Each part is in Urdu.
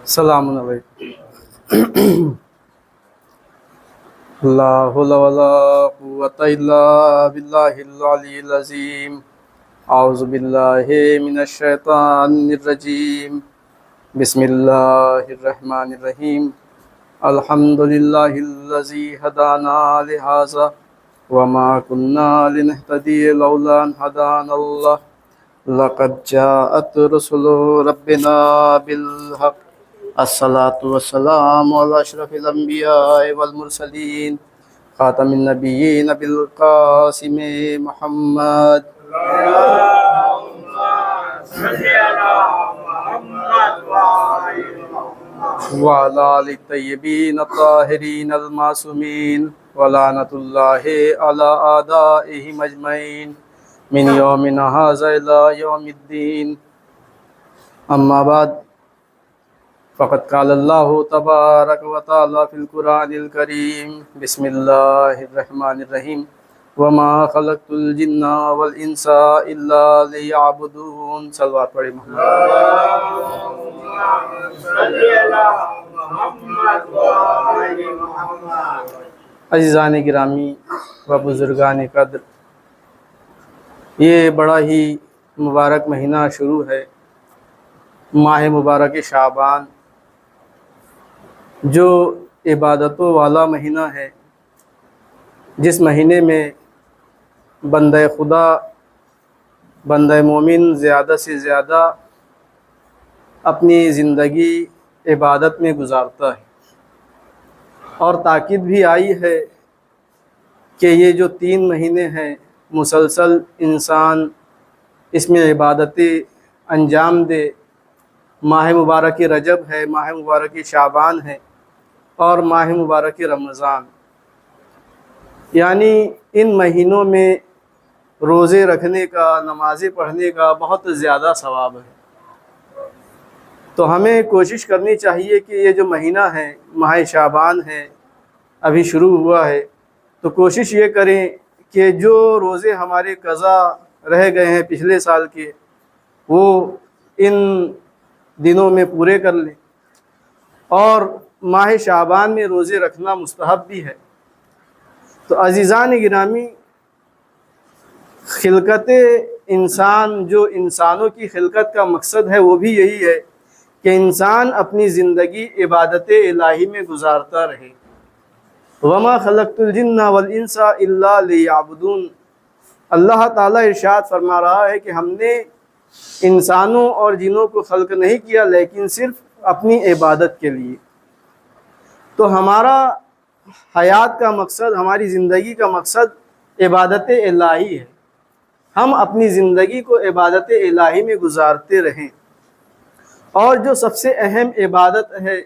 السلام علیکم۔ لا حول ولا قوة الا باللہ العلی العظیم۔ اعوذ باللہ من الشیطان الرجیم۔ بسم اللہ الرحمن الرحیم۔ الحمد للہ الذی ہدانا لہذا وما كنا لنهتدی لولا ان هدانا اللہ لقد جاءت رسل ربنا بالحق۔ الصلاة والسلام على اشرف الانبیاء والمرسلین خاتم النبیین بالقاسم محمد وعلى آل الطیبین الطاہرین المعصومین ولعنۃ اللہ علی اعدائہم اجمعین من یومنا ھذا الی یوم الدین۔ اما بعد، فقد قال اللہ تبارک و تعالی فی القرآن الکریم۔ بسم اللہ الرحمن الرحیم۔ وما خلقت الجن والانس الا لیعبدون۔ صلوات پڑھی عزیزان گرامی و بزرگان قدر، یہ بڑا ہی مبارک مہینہ شروع ہے، ماہ مبارک شعبان، جو عبادتوں والا مہینہ ہے، جس مہینے میں بندہ خدا، بندہ مومن زیادہ سے زیادہ اپنی زندگی عبادت میں گزارتا ہے۔ اور تاکید بھی آئی ہے کہ یہ جو 3 مہینے ہیں مسلسل انسان اس میں عبادتیں انجام دے۔ ماہ مبارک رجب ہے، ماہ مبارک شعبان ہے، اور ماہ مبارک رمضان، یعنی ان مہینوں میں روزے رکھنے کا، نمازیں پڑھنے کا بہت زیادہ ثواب ہے۔ تو ہمیں کوشش کرنی چاہیے کہ یہ جو مہینہ ہے، ماہ شعبان ہے، ابھی شروع ہوا ہے، تو کوشش یہ کریں کہ جو روزے ہمارے قضا رہ گئے ہیں پچھلے سال کے، وہ ان دنوں میں پورے کر لیں۔ اور ماہ شعبان میں روزے رکھنا مستحب بھی ہے۔ تو عزیزان گرامی، خلقت انسان، جو انسانوں کی خلقت کا مقصد ہے، وہ بھی یہی ہے کہ انسان اپنی زندگی عبادت الہی میں گزارتا رہے۔ وما خلقت الجن والانس الا لیعبدون۔ اللہ تعالیٰ ارشاد فرما رہا ہے کہ ہم نے انسانوں اور جنوں کو خلق نہیں کیا لیکن صرف اپنی عبادت کے لیے۔ تو ہمارا حیات کا مقصد، ہماری زندگی کا مقصد عبادت الہی ہے۔ ہم اپنی زندگی کو عبادت الہی میں گزارتے رہیں۔ اور جو سب سے اہم عبادت ہے،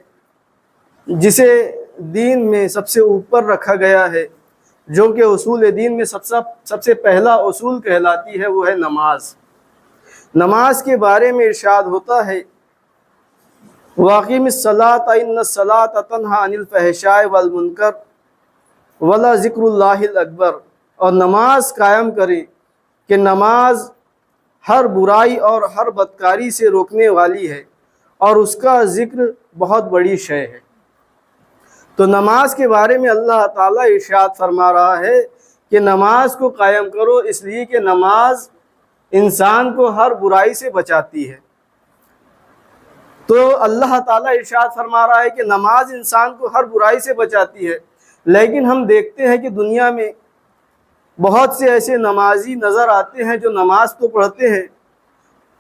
جسے دین میں سب سے اوپر رکھا گیا ہے، جو کہ اصول دین میں سب سے پہلا اصول کہلاتی ہے، وہ ہے نماز۔ نماز کے بارے میں ارشاد ہوتا ہے، وَأَقِیمِ الصَّلَاةَ إِنَّ الصَّلَاةَ تَنْہَىٰ عَنِ الْفَحْشَاءِ وَالْمُنکَرِ وَلَذِکْرُ اللہِ الْأَکْبَرُ۔ اور نماز قائم کریں کہ نماز ہر برائی اور ہر بدکاری سے روکنے والی ہے، اور اس کا ذکر بہت بڑی شے ہے۔ تو نماز کے بارے میں اللہ تعالیٰ ارشاد فرما رہا ہے کہ نماز کو قائم کرو، اس لیے کہ نماز انسان کو ہر برائی سے بچاتی ہے۔ تو اللہ تعالیٰ ارشاد فرما رہا ہے کہ نماز انسان کو ہر برائی سے بچاتی ہے، لیکن ہم دیکھتے ہیں کہ دنیا میں بہت سے ایسے نمازی نظر آتے ہیں جو نماز تو پڑھتے ہیں،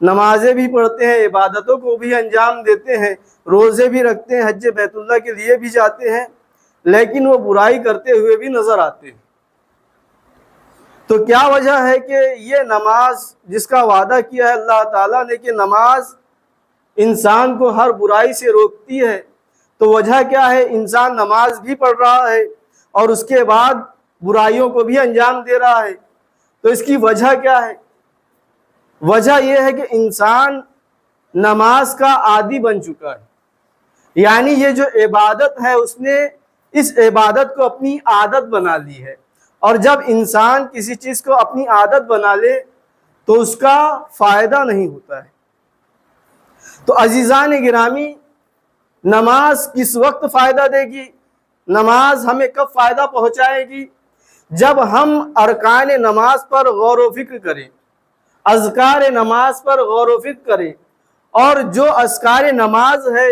نمازیں بھی پڑھتے ہیں، عبادتوں کو بھی انجام دیتے ہیں، روزے بھی رکھتے ہیں، حج بیت اللہ کے لیے بھی جاتے ہیں، لیکن وہ برائی کرتے ہوئے بھی نظر آتے ہیں۔ تو کیا وجہ ہے کہ یہ نماز، جس کا وعدہ کیا ہے اللہ تعالیٰ نے کہ نماز انسان کو ہر برائی سے روکتی ہے، تو وجہ کیا ہے؟ انسان نماز بھی پڑھ رہا ہے اور اس کے بعد برائیوں کو بھی انجام دے رہا ہے۔ تو اس کی وجہ کیا ہے؟ وجہ یہ ہے کہ انسان نماز کا عادی بن چکا ہے، یعنی یہ جو عبادت ہے، اس نے اس عبادت کو اپنی عادت بنا لی ہے۔ اور جب انسان کسی چیز کو اپنی عادت بنا لے تو اس کا فائدہ نہیں ہوتا ہے۔ تو عزیزان گرامی، نماز کس وقت فائدہ دے گی، نماز ہمیں کب فائدہ پہنچائے گی؟ جب ہم ارکان نماز پر غور و فکر کریں، اذکار نماز پر غور و فکر کریں، اور جو اذکار نماز ہے،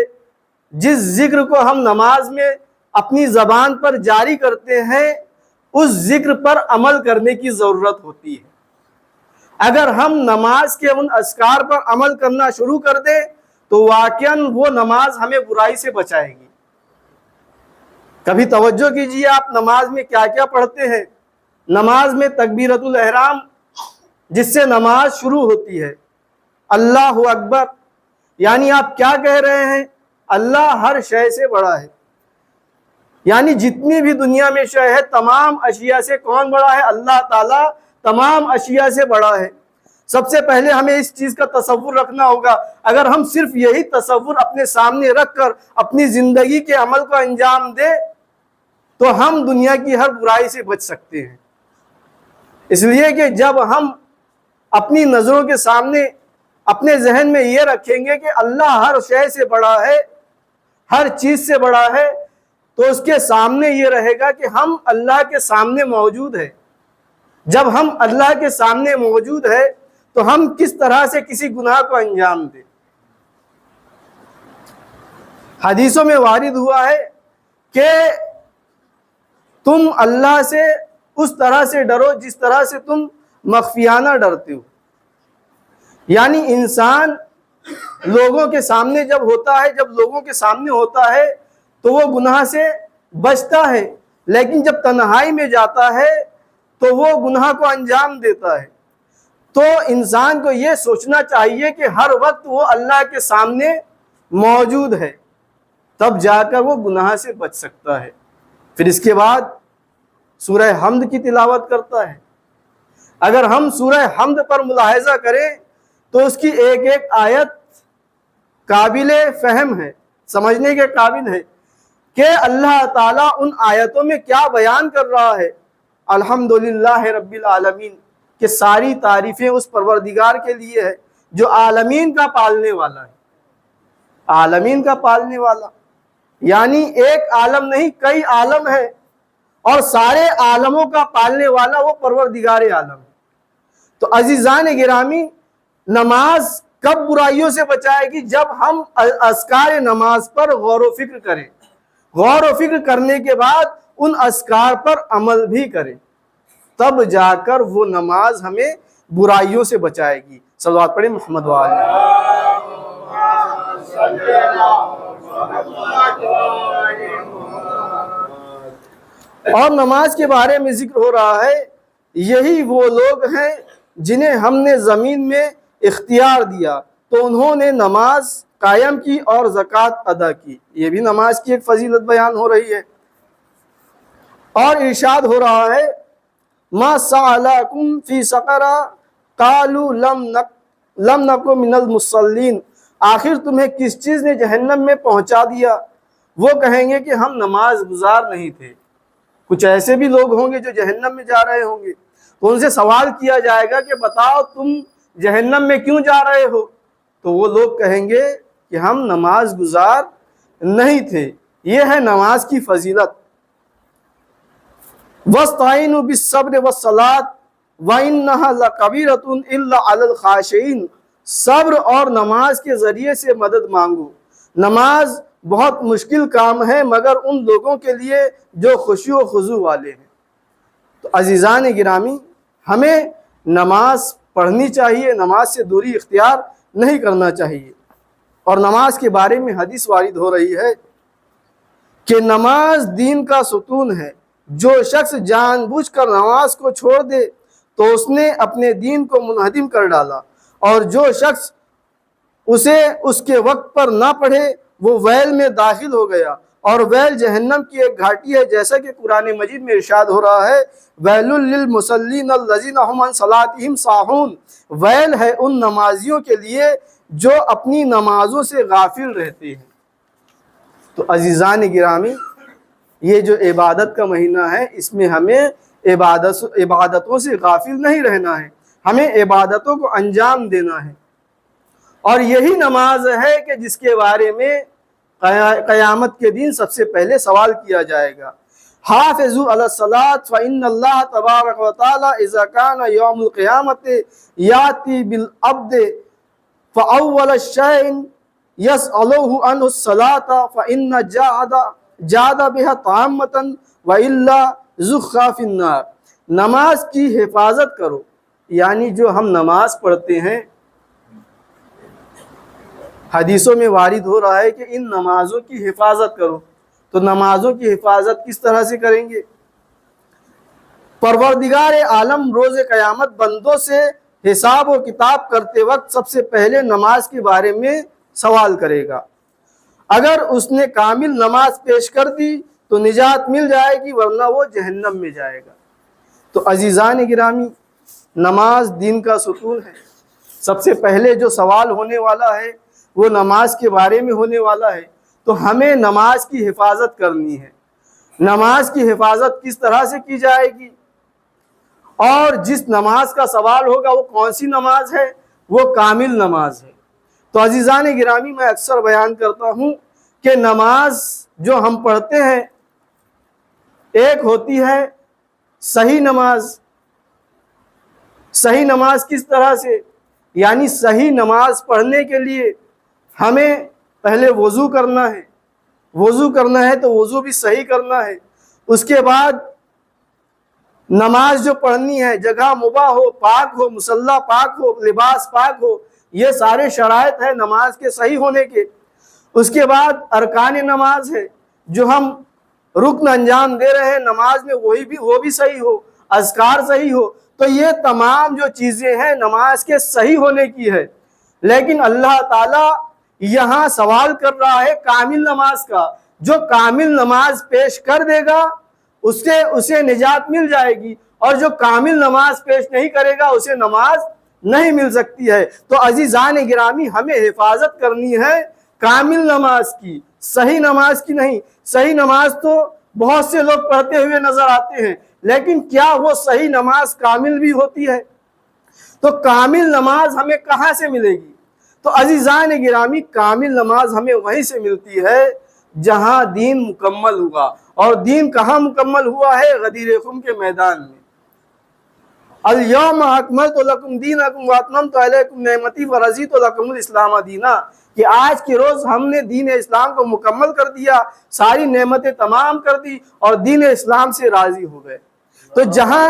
جس ذکر کو ہم نماز میں اپنی زبان پر جاری کرتے ہیں، اس ذکر پر عمل کرنے کی ضرورت ہوتی ہے۔ اگر ہم نماز کے ان اذکار پر عمل کرنا شروع کر دیں تو واقعاً وہ نماز ہمیں برائی سے بچائے گی۔ کبھی توجہ کیجیے، آپ نماز میں کیا کیا پڑھتے ہیں؟ نماز میں تکبیرۃ الاحرام، جس سے نماز شروع ہوتی ہے، اللہ اکبر، یعنی آپ کیا کہہ رہے ہیں؟ اللہ ہر شے سے بڑا ہے، یعنی جتنی بھی دنیا میں شے ہے تمام اشیاء سے کون بڑا ہے؟ اللہ تعالیٰ تمام اشیاء سے بڑا ہے۔ سب سے پہلے ہمیں اس چیز کا تصور رکھنا ہوگا۔ اگر ہم صرف یہی تصور اپنے سامنے رکھ کر اپنی زندگی کے عمل کو انجام دیں تو ہم دنیا کی ہر برائی سے بچ سکتے ہیں۔ اس لیے کہ جب ہم اپنی نظروں کے سامنے اپنے ذہن میں یہ رکھیں گے کہ اللہ ہر شے سے بڑا ہے، ہر چیز سے بڑا ہے، تو اس کے سامنے یہ رہے گا کہ ہم اللہ کے سامنے موجود ہیں۔ جب ہم اللہ کے سامنے موجود ہے تو ہم کس طرح سے کسی گناہ کو انجام دیں؟ حدیثوں میں وارد ہوا ہے کہ تم اللہ سے اس طرح سے ڈرو جس طرح سے تم مخفیانہ ڈرتے ہو۔ یعنی انسان لوگوں کے سامنے جب لوگوں کے سامنے ہوتا ہے تو وہ گناہ سے بچتا ہے، لیکن جب تنہائی میں جاتا ہے تو وہ گناہ کو انجام دیتا ہے۔ تو انسان کو یہ سوچنا چاہیے کہ ہر وقت وہ اللہ کے سامنے موجود ہے، تب جا کر وہ گناہ سے بچ سکتا ہے۔ پھر اس کے بعد سورہ حمد کی تلاوت کرتا ہے۔ اگر ہم سورہ حمد پر ملاحظہ کریں تو اس کی ایک ایک آیت قابل فہم ہے، سمجھنے کے قابل ہے کہ اللہ تعالیٰ ان آیتوں میں کیا بیان کر رہا ہے۔ الحمدللہ رب العالمین، کہ ساری تعریفیں اس پروردگار کے لیے ہے جو عالمین کا پالنے والا ہے۔ عالمین کا پالنے والا یعنی ایک عالم نہیں، کئی عالم ہے، اور سارے عالموں کا پالنے والا وہ پروردگار عالم ہے۔ تو عزیزان گرامی، نماز کب برائیوں سے بچائے گی؟ جب ہم اذکار نماز پر غور و فکر کریں، غور و فکر کرنے کے بعد ان اذکار پر عمل بھی کریں، تب جا کر وہ نماز ہمیں برائیوں سے بچائے گی۔ صلوات پڑھیں محمد وآلہ۔ اور نماز کے بارے میں ذکر ہو رہا ہے، یہی وہ لوگ ہیں جنہیں ہم نے زمین میں اختیار دیا تو انہوں نے نماز قائم کی اور زکوٰۃ ادا کی۔ یہ بھی نماز کی ایک فضیلت بیان ہو رہی ہے۔ اور ارشاد ہو رہا ہے ما سألکم فی سقر قالوا لم نک من المصلین، آخر تمہیں کس چیز نے جہنم میں پہنچا دیا؟ وہ کہیں گے کہ ہم نماز گزار نہیں تھے۔ کچھ ایسے بھی لوگ ہوں گے جو جہنم میں جا رہے ہوں گے، تو ان سے سوال کیا جائے گا کہ بتاؤ تم جہنم میں کیوں جا رہے ہو؟ تو وہ لوگ کہیں گے کہ ہم نماز گزار نہیں تھے۔ یہ ہے نماز کی فضیلت۔ وَاسْتَعِينُوا بِالصَّبْرِ وَالصَّلَاةِ وَإِنَّهَا لَكَبِيرَةٌ إِلَّا عَلَى الْخَاشِعِينَ، صبر اور نماز کے ذریعے سے مدد مانگو۔ نماز بہت مشکل کام ہے مگر ان لوگوں کے لیے جو خشوع و خضوع والے ہیں۔ تو عزیزان گرامی، ہمیں نماز پڑھنی چاہیے، نماز سے دوری اختیار نہیں کرنا چاہیے۔ اور نماز کے بارے میں حدیث وارد ہو رہی ہے کہ نماز دین کا ستون ہے، جو شخص جان بوجھ کر نماز کو چھوڑ دے تو اس نے اپنے دین کو منہدم کر ڈالا، اور جو شخص اسے اس کے وقت پر نہ پڑھے وہ ویل میں داخل ہو گیا، اور ویل جہنم کی ایک گھاٹی ہے، جیسا کہ قرآن مجید میں ارشاد ہو رہا ہے ویل للمصلین الذین هم عن صلاتهم ساہون، ویل ہے ان نمازیوں کے لیے جو اپنی نمازوں سے غافل رہتے ہیں۔ تو عزیزان گرامی، یہ جو عبادت کا مہینہ ہے، اس میں ہمیں عبادتوں سے غافل نہیں رہنا ہے، ہمیں عبادتوں کو انجام دینا ہے۔ اور یہی نماز ہے کہ جس کے بارے میں قیامت کے دن سب سے پہلے سوال کیا جائے گا۔ حافظوا علی الصلاۃ فإن اللہ تبارک و تعالی اذا کان یوم القیامت یاتی بالعبد فاول شیء یسألہ عنہ الصلاۃ فإن جاد بها طامۃ والا زخا فی النار۔ نماز کی حفاظت کرو، یعنی جو ہم نماز پڑھتے ہیں، حدیثوں میں وارد ہو رہا ہے کہ ان نمازوں کی حفاظت کرو، تو نمازوں کی حفاظت کس طرح سے کریں گے؟ پروردگار عالم روز قیامت بندوں سے حساب و کتاب کرتے وقت سب سے پہلے نماز کے بارے میں سوال کرے گا۔ اگر اس نے کامل نماز پیش کر دی تو نجات مل جائے گی، ورنہ وہ جہنم میں جائے گا۔ تو عزیزان گرامی، نماز دین کا ستون ہے۔ سب سے پہلے جو سوال ہونے والا ہے وہ نماز کے بارے میں ہونے والا ہے، تو ہمیں نماز کی حفاظت کرنی ہے۔ نماز کی حفاظت کس طرح سے کی جائے گی؟ اور جس نماز کا سوال ہوگا وہ کون سی نماز ہے؟ وہ کامل نماز ہے۔ تو عزیزان گرامی، میں اکثر بیان کرتا ہوں کہ نماز جو ہم پڑھتے ہیں، ایک ہوتی ہے صحیح نماز۔ صحیح نماز کس طرح سے؟ یعنی صحیح نماز پڑھنے کے لیے ہمیں پہلے وضو کرنا ہے۔ وضو کرنا ہے تو وضو بھی صحیح کرنا ہے۔ اس کے بعد نماز جو پڑھنی ہے، جگہ مباح ہو، پاک ہو، مصلی پاک ہو، لباس پاک ہو، یہ سارے شرائط ہیں نماز کے صحیح ہونے کے۔ اس کے بعد ارکان نماز ہے، جو ہم رکن انجام دے رہے ہیں نماز میں، وہ بھی صحیح ہو، اذکار صحیح ہو۔ تو یہ تمام جو چیزیں ہیں نماز کے صحیح ہونے کی ہے۔ لیکن اللہ تعالیٰ یہاں سوال کر رہا ہے کامل نماز کا۔ جو کامل نماز پیش کر دے گا اسے نجات مل جائے گی، اور جو کامل نماز پیش نہیں کرے گا اسے نماز نہیں مل سکتی ہے۔ تو عزیزان گرامی، ہمیں حفاظت کرنی ہے کامل نماز کی، صحیح نماز کی نہیں۔ صحیح نماز تو بہت سے لوگ پڑھتے ہوئے نظر آتے ہیں، لیکن کیا وہ صحیح نماز کامل بھی ہوتی ہے؟ تو کامل نماز ہمیں کہاں سے ملے گی؟ تو عزیزان گرامی، کامل نماز ہمیں وہیں سے ملتی ہے جہاں دین مکمل ہوا۔ اور دین کہاں مکمل ہوا ہے؟ غدیر خم کے میدان میں۔ الیوم اکملت لکم دینکم واتممت علیکم نعمتی ورضیت لکم الاسلام دینا، کہ آج کے روز ہم نے دین اسلام کو مکمل کر دیا، ساری نعمتیں تمام کر دی اور دین اسلام سے راضی ہو گئے۔ تو جہاں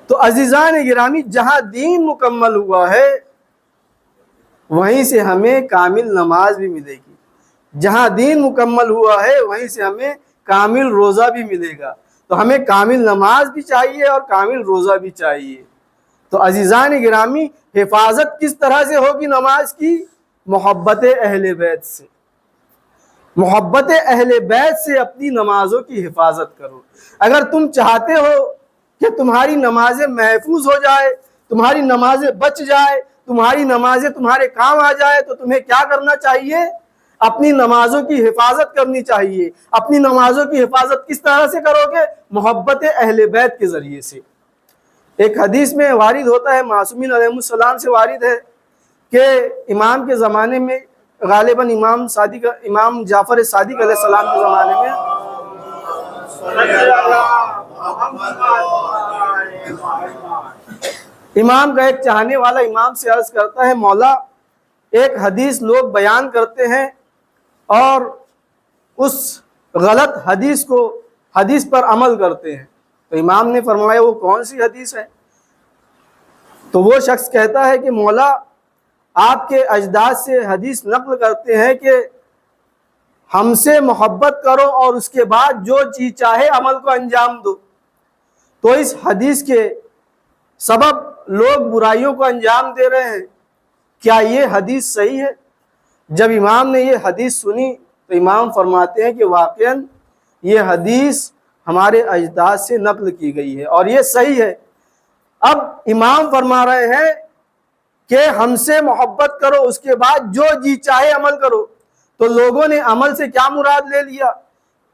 تو عزیزان گرامی، جہاں دین مکمل ہوا ہے وہیں سے ہمیں کامل نماز بھی ملے گی۔ جہاں دین مکمل ہوا ہے وہیں سے ہمیں کامل روزہ بھی ملے گا۔ تو ہمیں کامل نماز بھی چاہیے اور کامل روزہ بھی چاہیے۔ تو عزیزان گرامی، حفاظت کس طرح سے ہوگی نماز کی؟ محبت اہل بیت سے۔ محبت اہل بیت سے اپنی نمازوں کی حفاظت کرو۔ اگر تم چاہتے ہو کہ تمہاری نمازیں محفوظ ہو جائے، تمہاری نمازیں بچ جائے، تمہاری نمازیں تمہارے کام آ جائے، تو تمہیں کیا کرنا چاہیے؟ اپنی نمازوں کی حفاظت کرنی چاہیے۔ اپنی نمازوں کی حفاظت کس طرح سے کرو گے؟ محبت اہل بیت کے ذریعے سے۔ ایک حدیث میں وارد ہوتا ہے، معصومین علیہ السلام سے وارد ہے کہ امام کے زمانے میں، غالباً امام جعفر صادق علیہ السلام کے زمانے میں، امام کا ایک چاہنے والا امام سے عرض کرتا ہے، مولا ایک حدیث لوگ بیان کرتے ہیں اور اس غلط حدیث پر عمل کرتے ہیں۔ تو امام نے فرمایا وہ کون سی حدیث ہے؟ تو وہ شخص کہتا ہے کہ مولا آپ کے اجداد سے حدیث نقل کرتے ہیں کہ ہم سے محبت کرو اور اس کے بعد جو جی چاہے عمل کو انجام دو۔ تو اس حدیث کے سبب لوگ برائیوں کو انجام دے رہے ہیں، کیا یہ حدیث صحیح ہے؟ جب امام نے یہ حدیث سنی تو امام فرماتے ہیں کہ واقعاً یہ حدیث ہمارے اجداد سے نقل کی گئی ہے اور یہ صحیح ہے۔ اب امام فرما رہے ہیں کہ ہم سے محبت کرو، اس کے بعد جو جی چاہے عمل کرو۔ تو لوگوں نے عمل سے کیا مراد لے لیا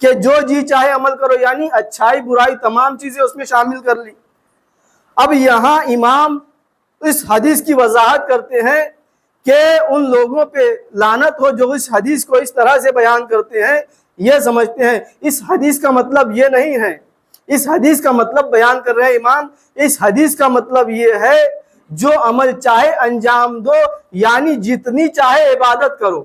کہ جو جی چاہے عمل کرو، یعنی اچھائی برائی تمام چیزیں اس میں شامل کر لی۔ اب یہاں امام اس حدیث کی وضاحت کرتے ہیں کہ ان لوگوں پہ لعنت ہو جو اس حدیث کو اس طرح سے بیان کرتے ہیں، یہ سمجھتے ہیں اس حدیث کا مطلب یہ نہیں ہے، اس حدیث کا مطلب بیان کر رہے ہیں امام، اس حدیث کا مطلب یہ ہے جو عمل چاہے انجام دو، یعنی جتنی چاہے عبادت کرو،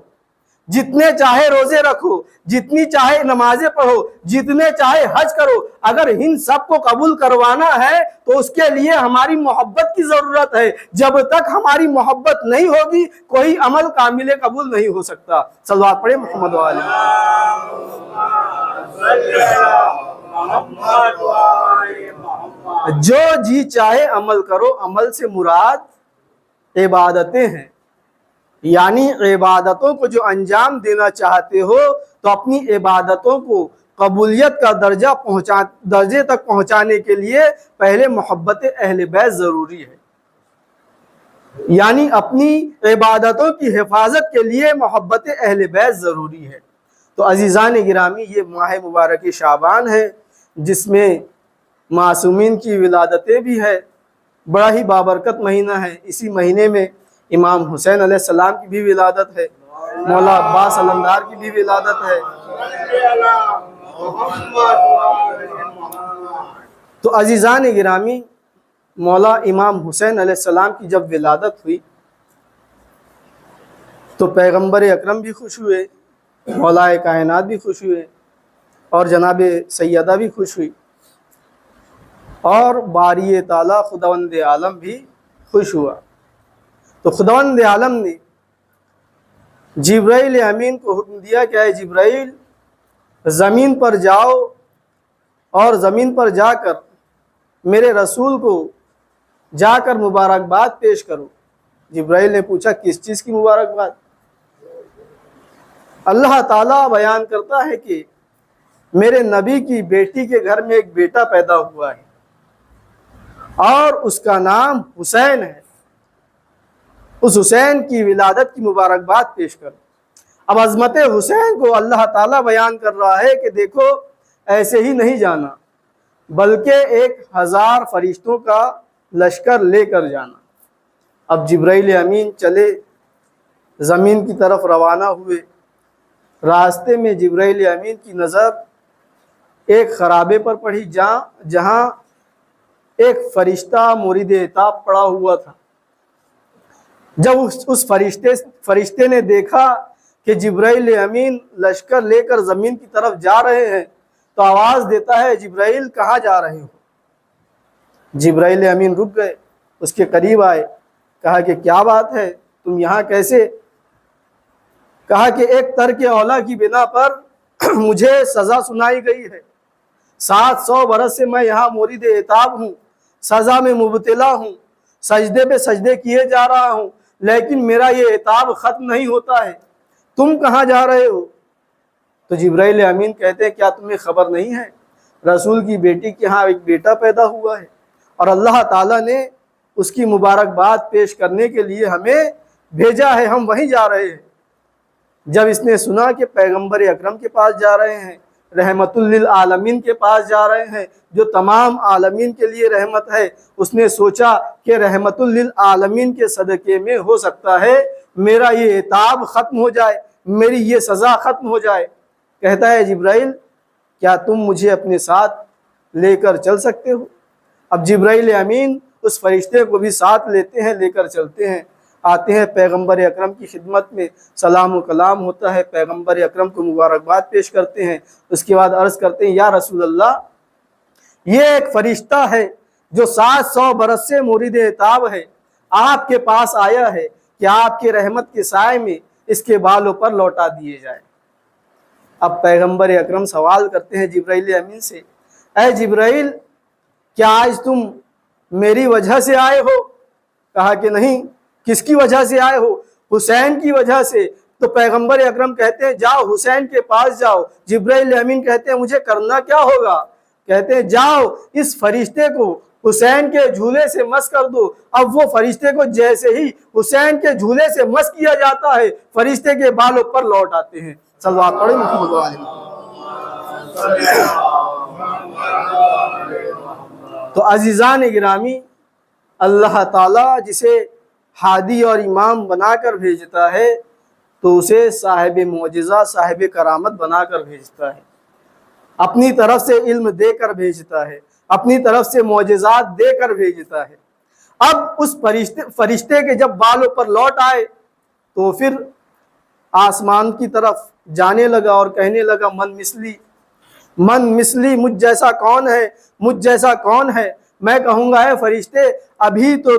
جتنے چاہے روزے رکھو، جتنی چاہے نمازیں پڑھو، جتنے چاہے حج کرو، اگر ان سب کو قبول کروانا ہے تو اس کے لیے ہماری محبت کی ضرورت ہے۔ جب تک ہماری محبت نہیں ہوگی کوئی عمل کامل قبول نہیں ہو سکتا۔ صلوات پڑھیں محمد و علیہ۔ جو جی چاہے عمل کرو، عمل سے مراد عبادتیں ہیں، یعنی عبادتوں کو جو انجام دینا چاہتے ہو تو اپنی عبادتوں کو قبولیت کا درجے تک پہنچانے کے لیے پہلے محبت اہل بیت ضروری ہے، یعنی اپنی عبادتوں کی حفاظت کے لیے محبت اہل بیت ضروری ہے۔ تو عزیزان گرامی، یہ ماہ مبارک شعبان ہے جس میں معصومین کی ولادتیں بھی ہے، بڑا ہی بابرکت مہینہ ہے۔ اسی مہینے میں امام حسین علیہ السلام کی بھی ولادت ہے، مولا عباس علمدار کی بھی ولادت ہے۔ تو عزیزان گرامی، مولا امام حسین علیہ السلام کی جب ولادت ہوئی تو پیغمبر اکرم بھی خوش ہوئے، مولا کائنات بھی خوش ہوئے، اور جناب سیدہ بھی خوش ہوئی، اور باری تعالیٰ خداوند عالم بھی خوش ہوا۔ تو خداوند عالم نے جبرائیل امین کو حکم دیا کہ اے جبرائیل زمین پر جاؤ اور زمین پر جا کر میرے رسول کو جا کر مبارکباد پیش کرو۔ جبرائیل نے پوچھا کس چیز کی مبارکباد؟ اللہ تعالیٰ بیان کرتا ہے کہ میرے نبی کی بیٹی کے گھر میں ایک بیٹا پیدا ہوا ہے اور اس کا نام حسین ہے، اس حسین کی ولادت کی مبارکباد پیش کرو۔ اب عظمت حسین کو اللہ تعالیٰ بیان کر رہا ہے کہ دیکھو ایسے ہی نہیں جانا، بلکہ 1000 فرشتوں کا لشکر لے کر جانا۔ اب جبرائیل امین چلے، زمین کی طرف روانہ ہوئے۔ راستے میں جبرائیل امین کی نظر ایک خرابے پر پڑی جہاں ایک فرشتہ مورد عتاب پڑا ہوا تھا۔ جب اس فرشتے نے دیکھا کہ جبرائیل امین لشکر لے کر زمین کی طرف جا رہے ہیں تو آواز دیتا ہے جبرائیل کہاں جا رہے ہو؟ جبرائیل امین رک گئے، اس کے قریب آئے، کہا کہ کیا بات ہے، تم یہاں کیسے؟ کہا کہ ایک ترک اولیٰ کی بنا پر مجھے سزا سنائی گئی ہے، 700 برس سے میں یہاں مورد عتاب ہوں، سزا میں مبتلا ہوں، سجدے پہ سجدے کیے جا رہا ہوں، لیکن میرا یہ عتاب ختم نہیں ہوتا ہے، تم کہاں جا رہے ہو؟ تو جبرائیل امین کہتے ہیں کیا تمہیں خبر نہیں ہے رسول کی بیٹی کے ہاں ایک بیٹا پیدا ہوا ہے اور اللہ تعالیٰ نے اس کی مبارکباد پیش کرنے کے لیے ہمیں بھیجا ہے، ہم وہیں جا رہے ہیں۔ جب اس نے سنا کہ پیغمبر اکرم کے پاس جا رہے ہیں، رحمت للعالمین کے پاس جا رہے ہیں جو تمام عالمین کے لیے رحمت ہے، اس نے سوچا کہ رحمت للعالمین کے صدقے میں ہو سکتا ہے میرا یہ عتاب ختم ہو جائے، میری یہ سزا ختم ہو جائے۔ کہتا ہے جبرائیل کیا تم مجھے اپنے ساتھ لے کر چل سکتے ہو؟ اب جبرائیل امین اس فرشتے کو بھی ساتھ لیتے ہیں، لے کر چلتے ہیں، آتے ہیں پیغمبر اکرم کی خدمت میں، سلام و کلام ہوتا ہے، پیغمبر اکرم کو مبارکباد پیش کرتے ہیں۔ اس کے بعد عرض کرتے ہیں یا رسول اللہ یہ ایک فرشتہ ہے جو 700 برس سے مورد عتاب ہے، آپ کے پاس آیا ہے کہ آپ کے رحمت کے سائے میں اس کے بالوں پر لوٹا دیے جائے۔ اب پیغمبر اکرم سوال کرتے ہیں جبرائیل امین سے اے جبرائیل کیا آج تم میری وجہ سے آئے ہو؟ کہا کہ نہیں۔ کس کی وجہ سے آئے ہو؟ حسین کی وجہ سے۔ تو پیغمبر اکرم کہتے ہیں جاؤ حسین کے پاس جاؤ۔ جبرائیل امین کہتے ہیں مجھے کرنا کیا ہوگا؟ کہتے ہیں جاؤ اس فرشتے کو حسین کے جھولے سے مس کر دو۔ اب وہ فرشتے کو جیسے ہی حسین کے جھولے سے مس کیا جاتا ہے فرشتے کے بالوں پر لوٹ آتے ہیں۔ صلوات پڑھیں محمد علیہ۔ تو عزیزان گرامی، اللہ تعالیٰ جسے ہادی اور امام بنا کر بھیجتا ہے تو اسے صاحب معجزہ، صاحب کرامت بنا کر بھیجتا ہے، اپنی طرف سے علم دے کر بھیجتا ہے، اپنی طرف سے معجزات دے کر بھیجتا ہے۔ اب اس فرشتے کے جب بالوں پر لوٹ آئے تو پھر آسمان کی طرف جانے لگا اور کہنے لگا من مثلی، مجھ جیسا کون ہے، مجھ جیسا کون ہے؟ میں کہوں گا اے فرشتے، ابھی تو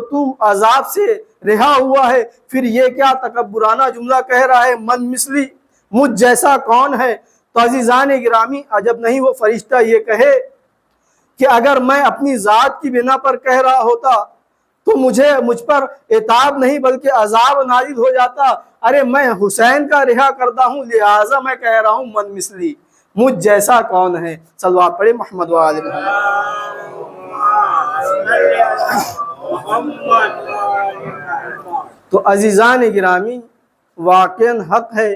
عذاب سے رہا ہوا ہے، پھر یہ کیا تکبرانہ جملہ کہہ رہا ہے من مثلی، مجھ جیسا کون ہے؟ تو عزیزان گرامی، عجب نہیں وہ فرشتہ یہ کہے کہ اگر میں اپنی ذات کی بنا پر کہہ رہا ہوتا تو مجھ پر عتاب نہیں بلکہ عذاب نازل ہو جاتا۔ ارے میں حسین کا رہا کرتا ہوں، لہٰذا میں کہہ رہا ہوں من مثلی، مجھ جیسا کون ہے؟ صلوات پڑھے محمد و آل محمد۔ تو عزیزان گرامی، واقعاً حق ہے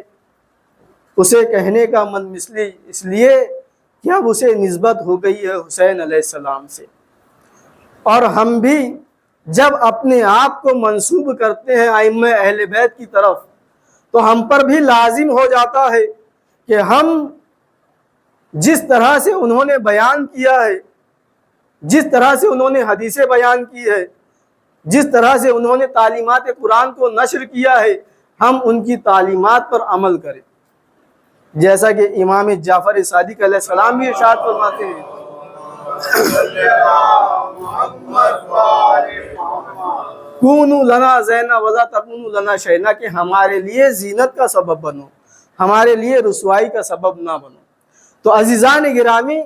اسے کہنے کا من مثلی، اس لیے کہ اب اسے نسبت ہو گئی ہے حسین علیہ السلام سے، اور ہم بھی جب اپنے آپ کو منسوب کرتے ہیں ائمہ اہل بیت کی طرف تو ہم پر بھی لازم ہو جاتا ہے کہ ہم جس طرح سے انہوں نے بیان کیا ہے، جس طرح سے انہوں نے حدیثیں بیان کی ہے، جس طرح سے انہوں نے تعلیمات قرآن کو نشر کیا ہے، ہم ان کی تعلیمات پر عمل کریں، جیسا کہ امام جعفر صادق علیہ السلام بھی ارشاد فرماتے ہیں کونوا لنا زینا ولا تکونوا لنا شینا، کہ ہمارے لیے زینت کا سبب بنو، ہمارے لیے رسوائی کا سبب نہ بنو۔ تو عزیزان گرامی،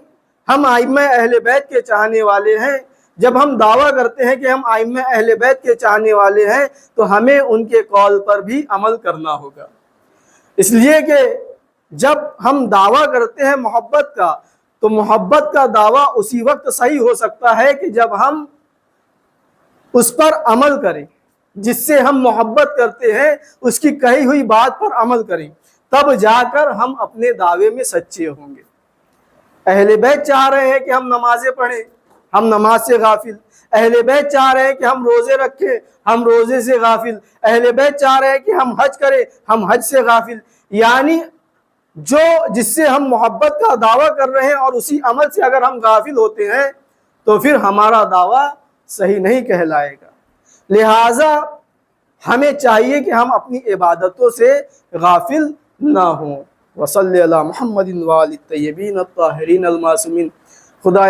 ہم ائمہ اہل بیت کے چاہنے والے ہیں، جب ہم دعویٰ کرتے ہیں کہ ہم ائمہ اہل بیت کے چاہنے والے ہیں تو ہمیں ان کے قول پر بھی عمل کرنا ہوگا، اس لیے کہ جب ہم دعویٰ کرتے ہیں محبت کا تو محبت کا دعویٰ اسی وقت صحیح ہو سکتا ہے کہ جب ہم اس پر عمل کریں، جس سے ہم محبت کرتے ہیں اس کی کہی ہوئی بات پر عمل کریں، تب جا کر ہم اپنے دعوے میں سچے ہوں گے۔ اہل بیت چاہ رہے ہیں کہ ہم نمازیں پڑھیں، ہم نماز سے غافل، اہل بیت چاہ رہے ہیں کہ ہم روزے رکھیں، ہم روزے سے غافل، اہل بیت چاہ رہے ہیں کہ ہم حج کریں، ہم حج سے غافل، یعنی جس سے ہم محبت کا دعویٰ کر رہے ہیں اور اسی عمل سے اگر ہم غافل ہوتے ہیں تو پھر ہمارا دعویٰ صحیح نہیں کہلائے گا۔ لہٰذا ہمیں چاہیے کہ ہم اپنی عبادتوں سے غافل نہ ہوں۔ وصلی علی محمد وآل الطیبین الطاہرین المعصومین۔ خدا